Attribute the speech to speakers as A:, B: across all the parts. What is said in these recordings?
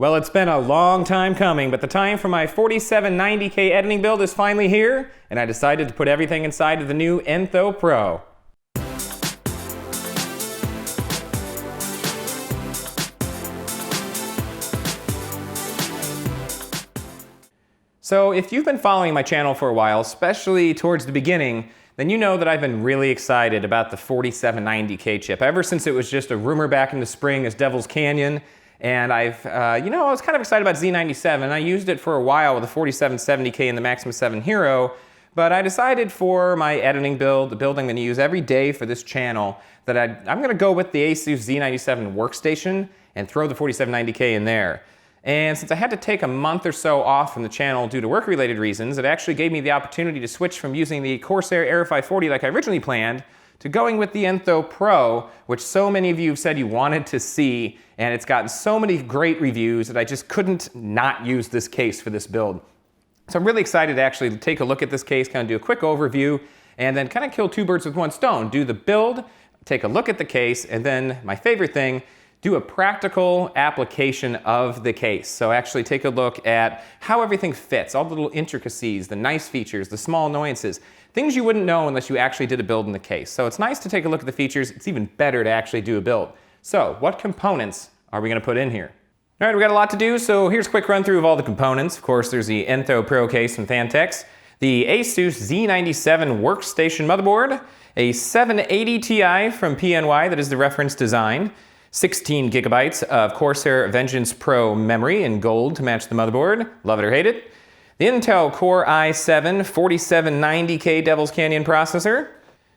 A: Well, it's been a long time coming, but the time for my 4790K editing build is finally here, and I decided to put everything inside of the new Enthoo Pro. So if you've been following my channel for a while, especially towards the beginning, then you know that I've been really excited about the 4790K chip ever since it was just a rumor back in the spring as Devil's Canyon. And I was kind of excited about Z97. I used it for a while with the 4770K and the Maxima 7 Hero, but I decided for my editing build, the build I'm going to use every day for this channel, that I'm going to go with the Asus Z97 workstation and throw the 4790K in there. And since I had to take a month or so off from the channel due to work-related reasons, it actually gave me the opportunity to switch from using the Corsair Air 540 like I originally planned to going with the Enthoo Pro, which so many of you have said you wanted to see, and it's gotten so many great reviews that I just couldn't not use this case for this build. So I'm really excited to actually take a look at this case, kind of do a quick overview, and then kind of kill two birds with one stone. Do the build, take a look at the case, and then my favorite thing, do a practical application of the case. So actually take a look at how everything fits, all the little intricacies, the nice features, the small annoyances, things you wouldn't know unless you actually did a build in the case. So it's nice to take a look at the features. It's even better to actually do a build. So what components are we gonna put in here? All right, we got a lot to do, so here's a quick run through of all the components. Of course, there's the Enthoo Pro case from Phanteks, the Asus Z97 workstation motherboard, a 780 Ti from PNY that is the reference design, 16 gigabytes of Corsair Vengeance Pro memory in gold to match the motherboard, love it or hate it. The Intel Core i7 4790K Devil's Canyon processor.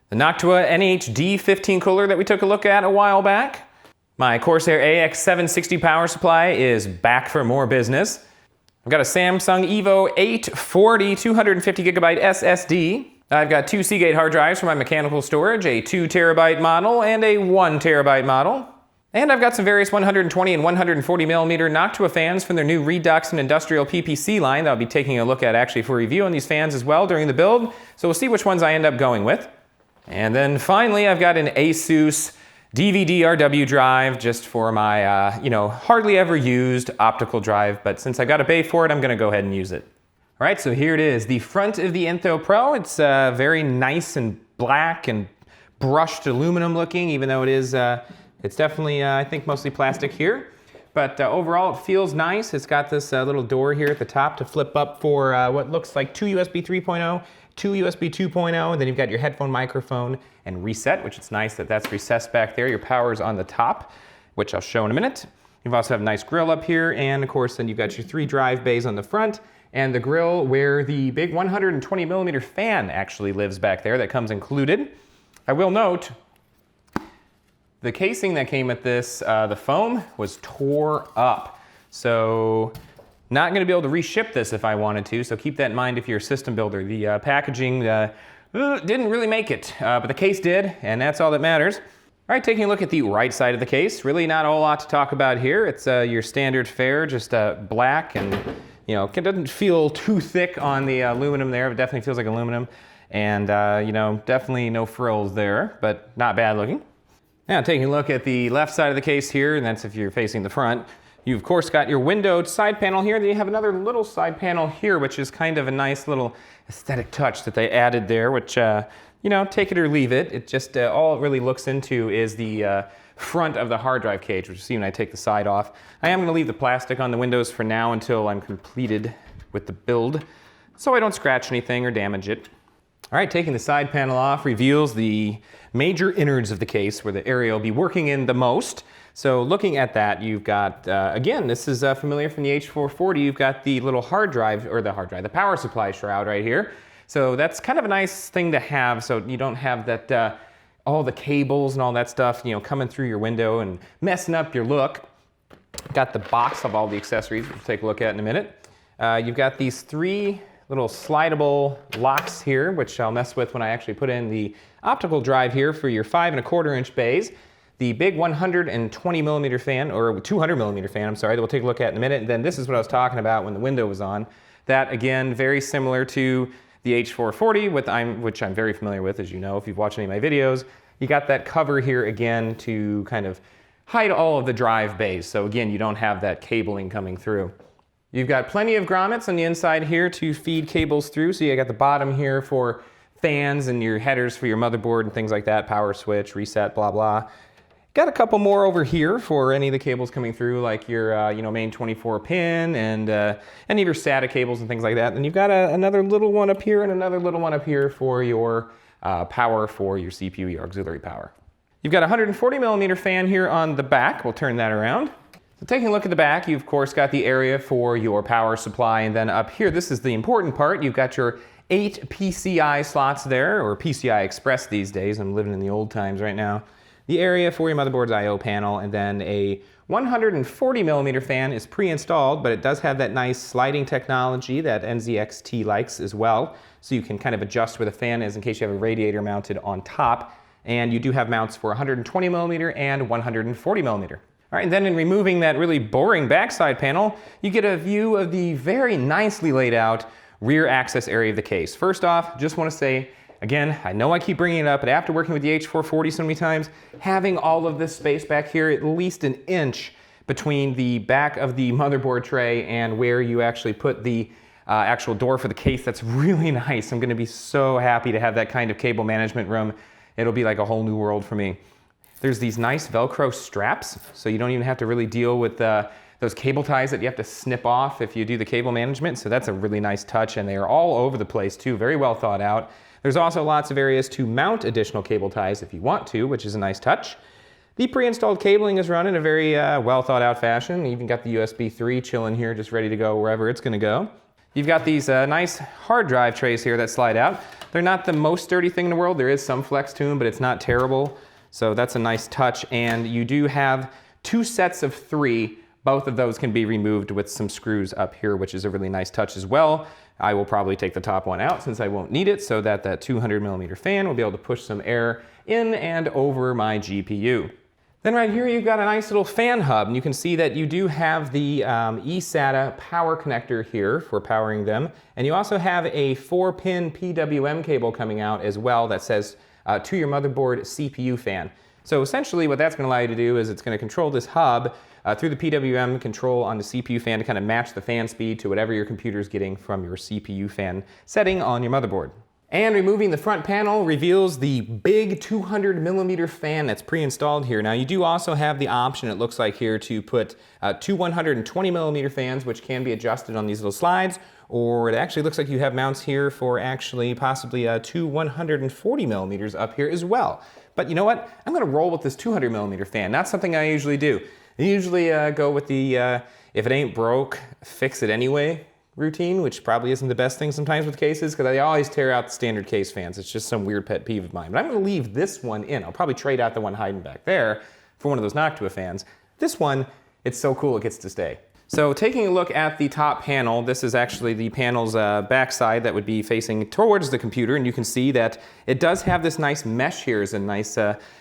A: The Noctua NHD15 cooler that we took a look at a while back. My Corsair AX760 power supply is back for more business. I've got a Samsung Evo 840 250 gigabyte SSD. I've got two Seagate hard drives for my mechanical storage, a 2 terabyte model and a 1 terabyte model. And I've got some various 120 and 140 millimeter Noctua fans from their new Redux and Industrial PPC line that I'll be taking a look at actually for review on these fans as well during the build. So we'll see which ones I end up going with. And then finally, I've got an Asus DVD-RW drive just for my, hardly ever used optical drive. But since I got to pay for it, I'm going to go ahead and use it. All right, so here it is, the front of the Enthoo Pro. It's very nice and black and brushed aluminum looking, even though it is... It's definitely, I think, mostly plastic here, but overall it feels nice. It's got this little door here at the top to flip up for what looks like two USB 3.0, two USB 2.0, and then you've got your headphone microphone and reset, which is nice that that's recessed back there. Your power's on the top, which I'll show in a minute. You've also have a nice grill up here, and of course then you've got your 3 drive bays on the front, and the grill where the big 120 millimeter fan actually lives back there that comes included. I will note, the casing that came with this, the foam, was tore up. So not gonna be able to reship this if I wanted to, so keep that in mind if you're a system builder. The packaging didn't really make it, but the case did, and that's all that matters. All right, taking a look at the right side of the case, really not a whole lot to talk about here. It's your standard fare, just black, and it doesn't feel too thick on the aluminum there. It definitely feels like aluminum, and definitely no frills there, but not bad looking. Now, taking a look at the left side of the case here, and that's if you're facing the front, you've of course got your windowed side panel here, then you have another little side panel here, which is kind of a nice little aesthetic touch that they added there, which, take it or leave it. It just, all it really looks into is the front of the hard drive cage, which you see when I take the side off. I am gonna leave the plastic on the windows for now until I'm completed with the build, so I don't scratch anything or damage it. All right, taking the side panel off reveals the major innards of the case where the area will be working in the most. So looking at that, you've got, again, this is familiar from the H440, you've got the little the power supply shroud right here. So that's kind of a nice thing to have, so you don't have that, all the cables and all that stuff, coming through your window and messing up your look. Got the box of all the accessories, which we'll take a look at in a minute. You've got these 3 little slidable locks here, which I'll mess with when I actually put in the optical drive here for your 5 1/4 inch bays. The big 120 millimeter fan, or 200 millimeter fan, I'm sorry, that we'll take a look at in a minute. And then this is what I was talking about when the window was on. That, again, very similar to the H440, which I'm very familiar with, as you know, if you've watched any of my videos. You got that cover here again to kind of hide all of the drive bays. So again, you don't have that cabling coming through. You've got plenty of grommets on the inside here to feed cables through. So you got the bottom here for fans and your headers for your motherboard and things like that, power switch, reset, blah, blah. Got a couple more over here for any of the cables coming through, like your main 24 pin and any of your SATA cables and things like that. And you've got another little one up here and another little one up here for your power for your CPU, your auxiliary power. You've got a 140 millimeter fan here on the back. We'll turn that around. So taking a look at the back, you've of course got the area for your power supply, and then up here, this is the important part, you've got your 8 PCI slots there, or PCI Express these days. I'm living in the old times right now. The area for your motherboard's I/O panel, and then a 140 millimeter fan is pre-installed, but it does have that nice sliding technology that NZXT likes as well. So you can kind of adjust where the fan is in case you have a radiator mounted on top. And you do have mounts for 120 millimeter and 140 millimeter. All right, and then in removing that really boring backside panel, you get a view of the very nicely laid out rear access area of the case. First off, just want to say, again, I know I keep bringing it up, but after working with the H440 so many times, having all of this space back here, at least an inch between the back of the motherboard tray and where you actually put the actual door for the case, that's really nice. I'm going to be so happy to have that kind of cable management room. It'll be like a whole new world for me. There's these nice Velcro straps, so you don't even have to really deal with those cable ties that you have to snip off if you do the cable management. So that's a really nice touch, and they are all over the place too, very well thought out. There's also lots of areas to mount additional cable ties if you want to, which is a nice touch. The pre-installed cabling is run in a very well thought out fashion. You even got the USB 3 chilling here, just ready to go wherever it's gonna go. You've got these nice hard drive trays here that slide out. They're not the most sturdy thing in the world. There is some flex to them, but it's not terrible. So that's a nice touch. And you do have 2 sets of 3. Both of those can be removed with some screws up here, which is a really nice touch as well. I will probably take the top one out since I won't need it, so that 200 millimeter fan will be able to push some air in and over my GPU. Then right here you've got a nice little fan hub, and you can see that you do have the eSATA power connector here for powering them, and you also have a 4-pin PWM cable coming out as well that says to your motherboard CPU fan. So essentially what that's going to allow you to do is it's going to control this hub through the PWM control on the CPU fan to kind of match the fan speed to whatever your computer's getting from your CPU fan setting on your motherboard. And removing the front panel reveals the big 200 millimeter fan that's pre-installed here. Now you do also have the option, it looks like here, to put 2 120 millimeter fans, which can be adjusted on these little slides, or it actually looks like you have mounts here for actually possibly 2 140 millimeters up here as well. But you know what? I'm gonna roll with this 200 millimeter fan. Not something I usually do. I usually go with the if it ain't broke, fix it anyway routine, which probably isn't the best thing sometimes with cases, because I always tear out the standard case fans. It's just some weird pet peeve of mine. But I'm going to leave this one in. I'll probably trade out the one hiding back there for one of those Noctua fans. This one, it's so cool it gets to stay. So taking a look at the top panel, this is actually the panel's backside that would be facing towards the computer, and you can see that it does have this nice mesh here as a nice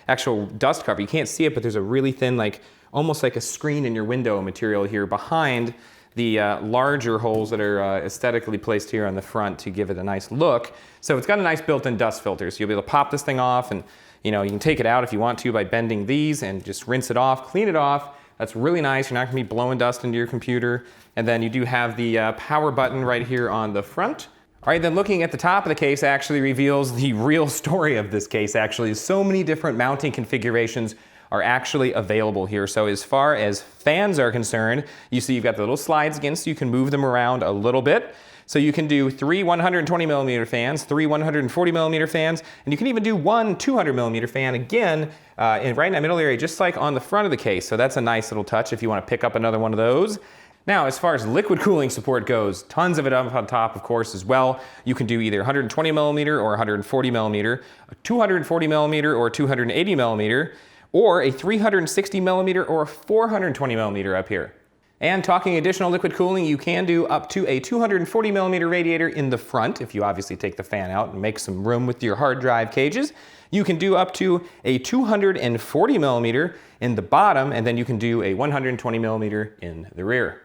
A: actual dust cover. You can't see it, but there's a really thin, like almost like a screen in your window material here behind the larger holes that are aesthetically placed here on the front to give it a nice look. So it's got a nice built-in dust filter, so you'll be able to pop this thing off, and you can take it out if you want to by bending these and just rinse it off, clean it off. That's really nice. You're not going to be blowing dust into your computer. And then you do have the power button right here on the front. All right, then looking at the top of the case actually reveals the real story of this case. Actually, so many different mounting configurations are actually available here. So as far as fans are concerned, you see you've got the little slides again, so you can move them around a little bit. So you can do 3 120 millimeter fans, 3 140 millimeter fans, and you can even do 1 200 millimeter fan again right in that middle area, just like on the front of the case. So that's a nice little touch if you want to pick up another one of those. Now, as far as liquid cooling support goes, tons of it up on top, of course, as well. You can do either 120 millimeter or 140 millimeter, 240 millimeter or 280 millimeter, or a 360 millimeter or a 420 millimeter up here. And talking additional liquid cooling, you can do up to a 240 millimeter radiator in the front, if you obviously take the fan out and make some room with your hard drive cages. You can do up to a 240 millimeter in the bottom, and then you can do a 120 millimeter in the rear.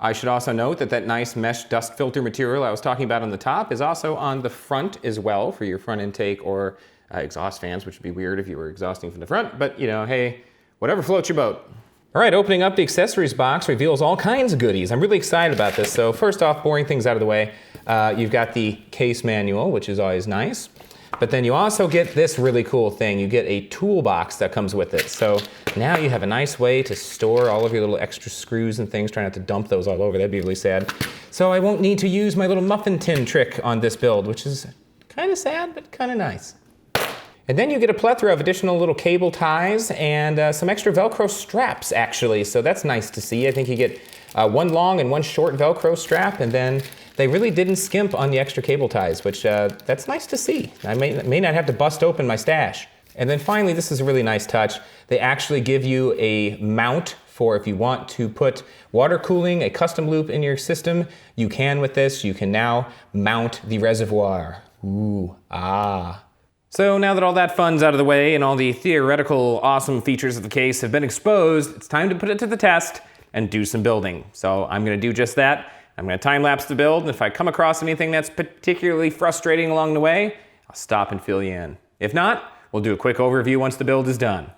A: I should also note that that nice mesh dust filter material I was talking about on the top is also on the front as well for your front intake or exhaust fans, which would be weird if you were exhausting from the front, but hey, whatever floats your boat. All right, opening up the accessories box reveals all kinds of goodies. I'm really excited about this. So first off, boring things out of the way, you've got the case manual, which is always nice. But then you also get this really cool thing. You get a toolbox that comes with it. So now you have a nice way to store all of your little extra screws and things. Try not to dump those all over, that'd be really sad. So I won't need to use my little muffin tin trick on this build, which is kind of sad, but kind of nice. And then you get a plethora of additional little cable ties and some extra Velcro straps, actually. So that's nice to see. I think you get one long and one short Velcro strap, and then they really didn't skimp on the extra cable ties, which that's nice to see. I may not have to bust open my stash. And then finally, this is a really nice touch. They actually give you a mount for if you want to put water cooling, a custom loop in your system. You can with this. You can now mount the reservoir. Ooh, ah. So now that all that fun's out of the way and all the theoretical awesome features of the case have been exposed, it's time to put it to the test and do some building. So I'm gonna do just that. I'm gonna time-lapse the build, and if I come across anything that's particularly frustrating along the way, I'll stop and fill you in. If not, we'll do a quick overview once the build is done.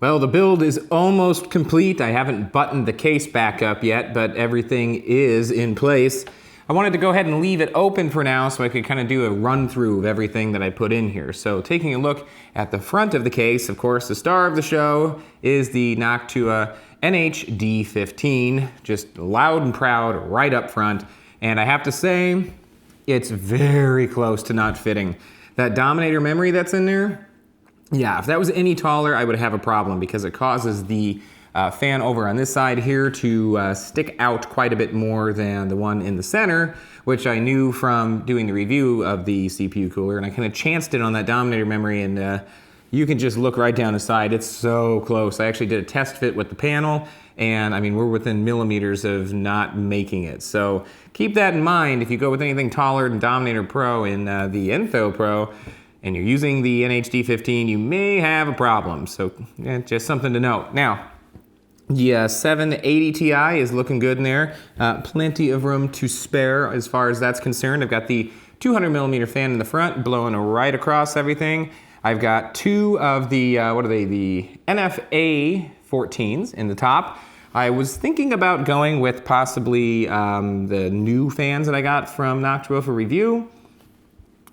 A: Well, the build is almost complete. I haven't buttoned the case back up yet, but everything is in place. I wanted to go ahead and leave it open for now so I could kind of do a run through of everything that I put in here. So taking a look at the front of the case, of course, the star of the show is the Noctua NH-D15, just loud and proud right up front. And I have to say, it's very close to not fitting. That Dominator memory that's in there, yeah, if that was any taller, I would have a problem because it causes the fan over on this side here to stick out quite a bit more than the one in the center, which I knew from doing the review of the CPU cooler, and I kind of chanced it on that Dominator memory, and you can just look right down the side. It's so close. I actually did a test fit with the panel, And I mean, we're within millimeters of not making it. So keep that in mind. If you go with anything taller than Dominator Pro in the Enthoo Pro, and you're using the NHD15, you may have a problem. So just something to note. Now, the 780 Ti is looking good in there. Plenty of room to spare as far as that's concerned. I've got the 200mm fan in the front, blowing right across everything. I've got two of the, what are they, the NFA 14s in the top. I was thinking about going with possibly the new fans that I got from Noctua for review.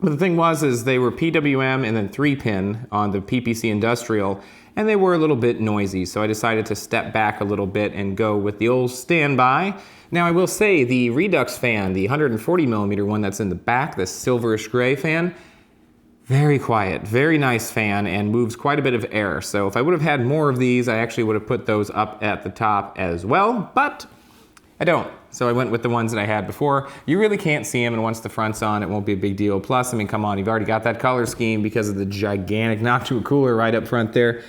A: But the thing is they were PWM and then 3-pin on the PPC Industrial, and they were a little bit noisy, so I decided to step back a little bit and go with the old standby. Now I will say the Redux fan, the 140mm one that's in the back, this silverish gray fan, very quiet, very nice fan, and moves quite a bit of air. So if I would have had more of these, I actually would have put those up at the top as well, but I don't. So I went with the ones that I had before. You really can't see them, and once the front's on, it won't be a big deal. Plus, I mean, come on, you've already got that color scheme because of the gigantic Noctua cooler right up front there.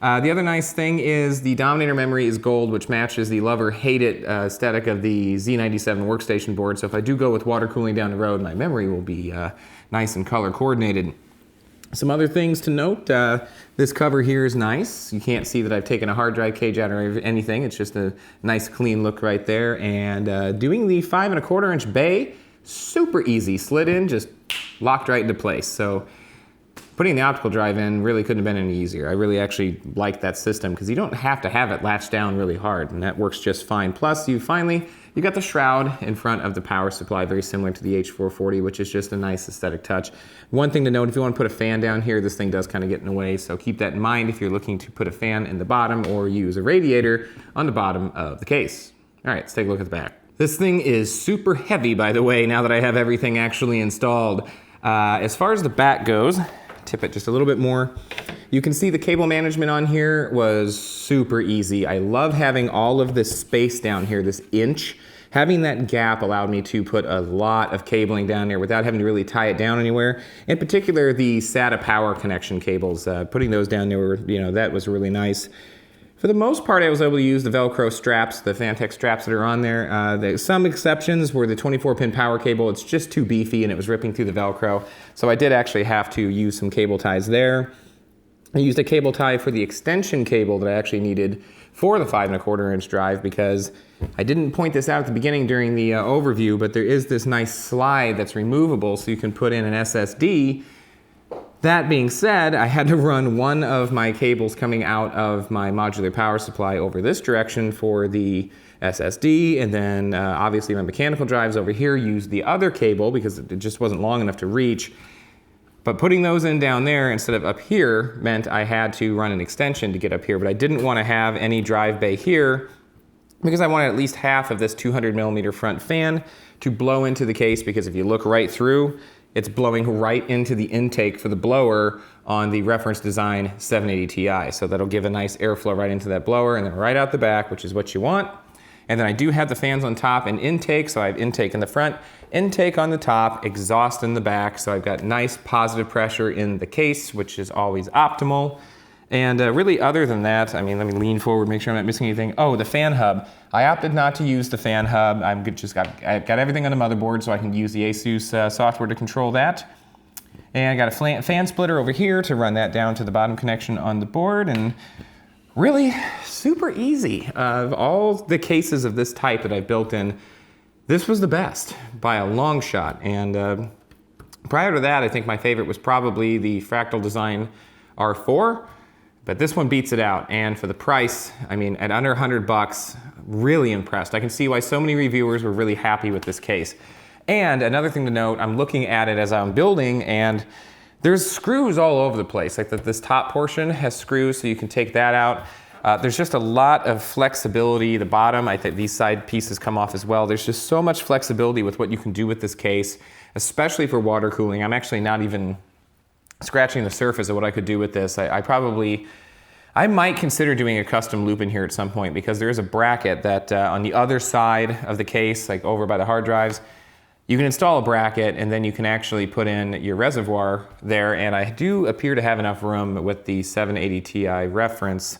A: The other nice thing is the Dominator memory is gold, which matches the love or hate it aesthetic of the Z97 workstation board. So if I do go with water cooling down the road, my memory will be nice and color coordinated. Some other things to note, this cover here is nice. You can't see that I've taken a hard drive cage out or anything. It's just a nice clean look right there. And doing the 5 1/4 inch bay, super easy. Slid in, just locked right into place. So putting the optical drive in really couldn't have been any easier. I really actually like that system because you don't have to have it latched down really hard, and that works just fine. Plus, you got the shroud in front of the power supply, very similar to the H440, which is just a nice aesthetic touch. One thing to note, if you want to put a fan down here, this thing does kind of get in the way, so keep that in mind if you're looking to put a fan in the bottom or use a radiator on the bottom of the case. All right, let's take a look at the back. This thing is super heavy, by the way, now that I have everything actually installed. As far as the back goes, tip it just a little bit more. You can see the cable management on here was super easy. I love having all of this space down here, this inch. Having that gap allowed me to put a lot of cabling down there without having to really tie it down anywhere. In particular, the SATA power connection cables, putting those down there, that was really nice. For the most part, I was able to use the Velcro straps, the Phanteks straps that are on there. There's some exceptions where the 24-pin power cable, it's just too beefy and it was ripping through the Velcro. So I did actually have to use some cable ties there. I used a cable tie for the extension cable that I actually needed for the 5 1/4 inch drive because I didn't point this out at the beginning during the overview, but there is this nice slide that's removable so you can put in an SSD. That being said, I had to run one of my cables coming out of my modular power supply over this direction for the SSD, and then obviously my mechanical drives over here used the other cable because it just wasn't long enough to reach. But putting those in down there instead of up here meant I had to run an extension to get up here, but I didn't want to have any drive bay here because I wanted at least half of this 200mm front fan to blow into the case, because if you look right through, it's blowing right into the intake for the blower on the reference design 780 Ti. So that'll give a nice airflow right into that blower and then right out the back, which is what you want. And then I do have the fans on top and intake, so I have intake in the front, intake on the top, exhaust in the back, so I've got nice positive pressure in the case, which is always optimal. And really other than that, I mean, let me lean forward, make sure I'm not missing anything. Oh, the fan hub. I opted not to use the fan hub. I've got everything on the motherboard, so I can use the ASUS software to control that. And I got a fan splitter over here to run that down to the bottom connection on the board, and really super easy. Of all the cases of this type that I've built in, this was the best by a long shot. And prior to that, I think my favorite was probably the Fractal Design R4. But this one beats it out, and for the price, I mean, at under $100, really impressed. I can see why so many reviewers were really happy with this case. And another thing to note, I'm looking at it as I'm building, and there's screws all over the place. Like this top portion has screws, so you can take that out. There's just a lot of flexibility. The bottom, I think these side pieces come off as well. There's just so much flexibility with what you can do with this case, especially for water cooling. I'm actually not even scratching the surface of what I could do with this. I might consider doing a custom loop in here at some point, because there is a bracket that on the other side of the case, like over by the hard drives, you can install a bracket and then you can actually put in your reservoir there. And I do appear to have enough room with the 780 Ti reference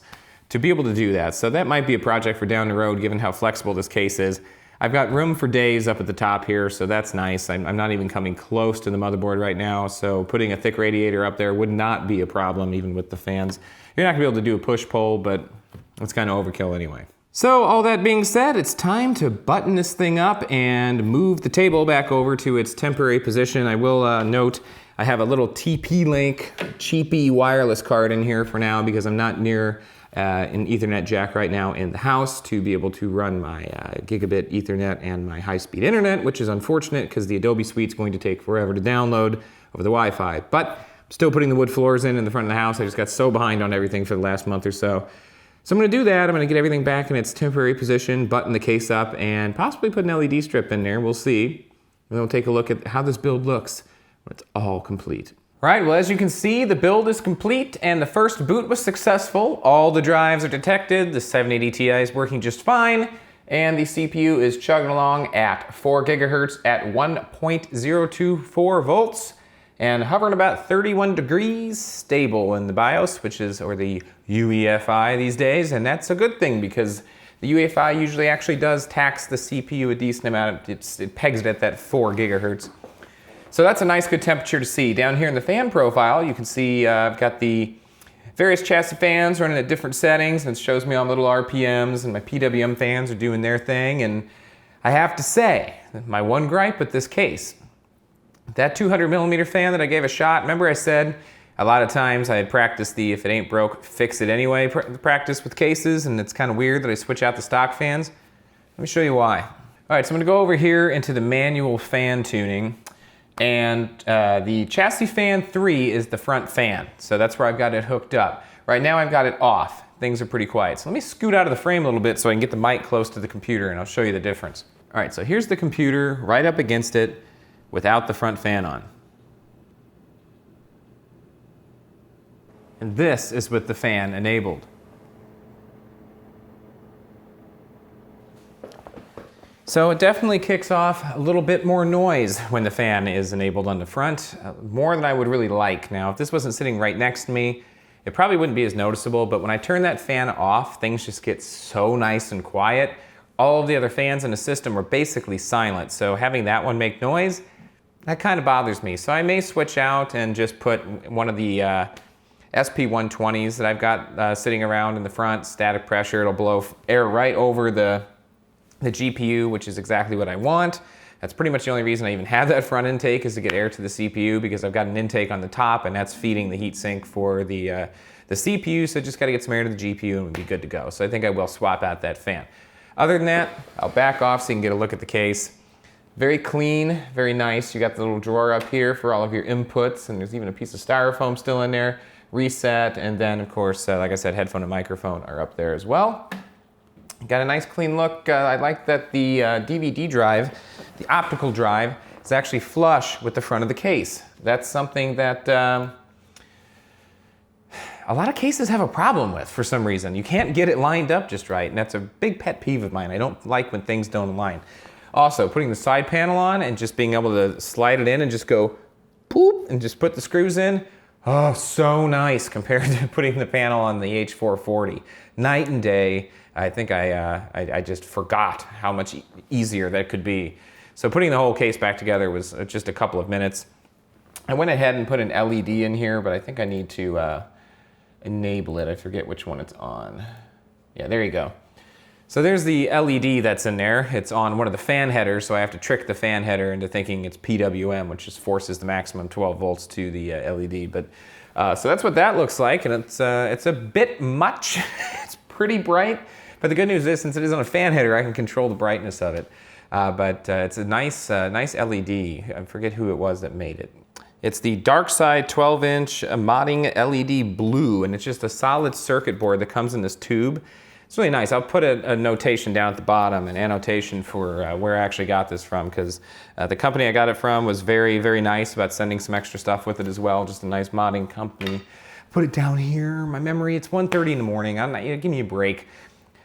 A: to be able to do that. So that might be a project for down the road, given how flexible this case is. I've got room for days up at the top here, so that's nice. I'm not even coming close to the motherboard right now, so putting a thick radiator up there would not be a problem, even with the fans. You're not gonna be able to do a push-pull, but it's kind of overkill anyway. So all that being said, it's time to button this thing up and move the table back over to its temporary position. I will note I have a little TP-Link cheapy wireless card in here for now because I'm not near an Ethernet jack right now in the house to be able to run my gigabit Ethernet and my high-speed internet, which is unfortunate because the Adobe Suite's going to take forever to download over the Wi-Fi. But I'm still putting the wood floors in the front of the house. I just got so behind on everything for the last month or so. So I'm gonna do that. I'm gonna get everything back in its temporary position, button the case up, and possibly put an LED strip in there. We'll see. And then we'll take a look at how this build looks when it's all complete. All right, well, as you can see, the build is complete and the first boot was successful. All the drives are detected, the 780 Ti is working just fine, and the CPU is chugging along at 4 gigahertz at 1.024 volts and hovering about 31 degrees stable in the BIOS, or the UEFI these days, and that's a good thing because the UEFI usually actually does tax the CPU a decent amount. It pegs it at that 4 gigahertz. So that's a nice good temperature to see. Down here in the fan profile, you can see I've got the various chassis fans running at different settings, and it shows me on little RPMs, and my PWM fans are doing their thing. And I have to say, my one gripe with this case, that 200 millimeter fan that I gave a shot, remember I said a lot of times I had practiced the if it ain't broke, fix it anyway practice with cases, and it's kind of weird that I switch out the stock fans. Let me show you why. All right, so I'm gonna go over here into the manual fan tuning. And the chassis fan 3 is the front fan. So that's where I've got it hooked up. Right now I've got it off. Things are pretty quiet. So let me scoot out of the frame a little bit so I can get the mic close to the computer and I'll show you the difference. All right, so here's the computer right up against it without the front fan on. And this is with the fan enabled. So it definitely kicks off a little bit more noise when the fan is enabled on the front, more than I would really like. Now, if this wasn't sitting right next to me, it probably wouldn't be as noticeable, but when I turn that fan off, things just get so nice and quiet. All of the other fans in the system are basically silent, so having that one make noise, that kind of bothers me. So I may switch out and just put one of the SP120s that I've got sitting around in the front, static pressure. It'll blow air right over the GPU, which is exactly what I want. That's pretty much the only reason I even have that front intake, is to get air to the CPU, because I've got an intake on the top and that's feeding the heatsink for the CPU, so just gotta get some air to the GPU and we'll be good to go. So I think I will swap out that fan. Other than that, I'll back off so you can get a look at the case. Very clean, very nice. You got the little drawer up here for all of your inputs, and there's even a piece of styrofoam still in there. Reset, and then of course, like I said, headphone and microphone are up there as well. Got a nice clean look. I like that the DVD drive, the optical drive, is actually flush with the front of the case. That's something that a lot of cases have a problem with for some reason. You can't get it lined up just right, and that's a big pet peeve of mine. I don't like when things don't align. Also, putting the side panel on and just being able to slide it in and just go poop and just put the screws in. Oh, so nice compared to putting the panel on the H440. Night and day. I think I just forgot how much easier that could be. So putting the whole case back together was just a couple of minutes. I went ahead and put an LED in here, but I think I need to enable it. I forget which one it's on. Yeah, there you go. So there's the LED that's in there. It's on one of the fan headers, so I have to trick the fan header into thinking it's PWM, which just forces the maximum 12 volts to the LED. But so that's what that looks like, and it's a bit much. It's pretty bright. But the good news is, since it is on a fan header, I can control the brightness of it. But it's a nice LED. I forget who it was that made it. It's the Dark Side 12-inch modding LED blue, and it's just a solid circuit board that comes in this tube. It's really nice. I'll put a notation down at the bottom, an annotation for where I actually got this from, because the company I got it from was very, very nice about sending some extra stuff with it as well. Just a nice modding company. Put it down here. My memory, it's 1:30 in the morning. I'm not, give me a break.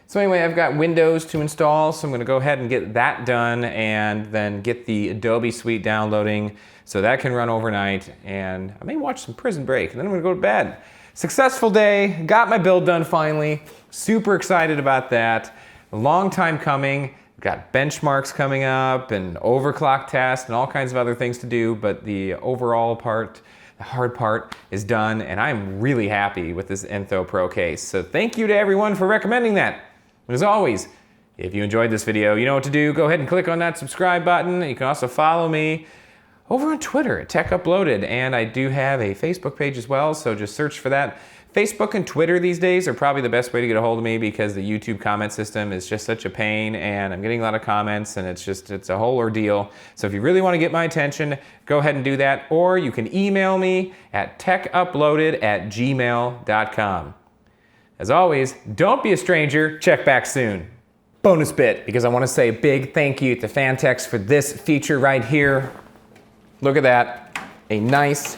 A: So anyway, I've got Windows to install, so I'm gonna go ahead and get that done and then get the Adobe Suite downloading so that can run overnight, and I may watch some Prison Break, and then I'm gonna go to bed. successful day, got my build done finally. Super excited about that. A long time coming. Got benchmarks coming up and overclock tests and all kinds of other things to do, but the overall part, the hard part is done, and I'm really happy with this Enthoo Pro case. So thank you to everyone for recommending that. And as always, if you enjoyed this video, you know what to do. Go ahead and click on that subscribe button. You can also follow me over on Twitter at Tech Uploaded, and I do have a Facebook page as well, so just search for that. Facebook and Twitter these days are probably the best way to get a hold of me because the YouTube comment system is just such a pain, and I'm getting a lot of comments, and it's a whole ordeal. So if you really want to get my attention, go ahead and do that, or you can email me at techuploaded@gmail.com. As always, don't be a stranger, check back soon. Bonus bit, because I want to say a big thank you to Phanteks for this feature right here. Look at that, a nice,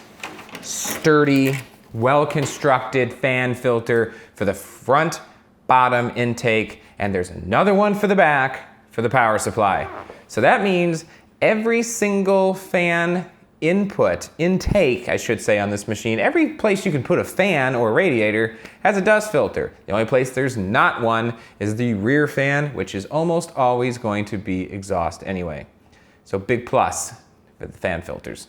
A: sturdy, well-constructed fan filter for the front bottom intake, and there's another one for the back for the power supply. So that means every single fan intake, I should say, on this machine, every place you can put a fan or a radiator has a dust filter. The only place there's not one is the rear fan, which is almost always going to be exhaust anyway. So big plus for the fan filters.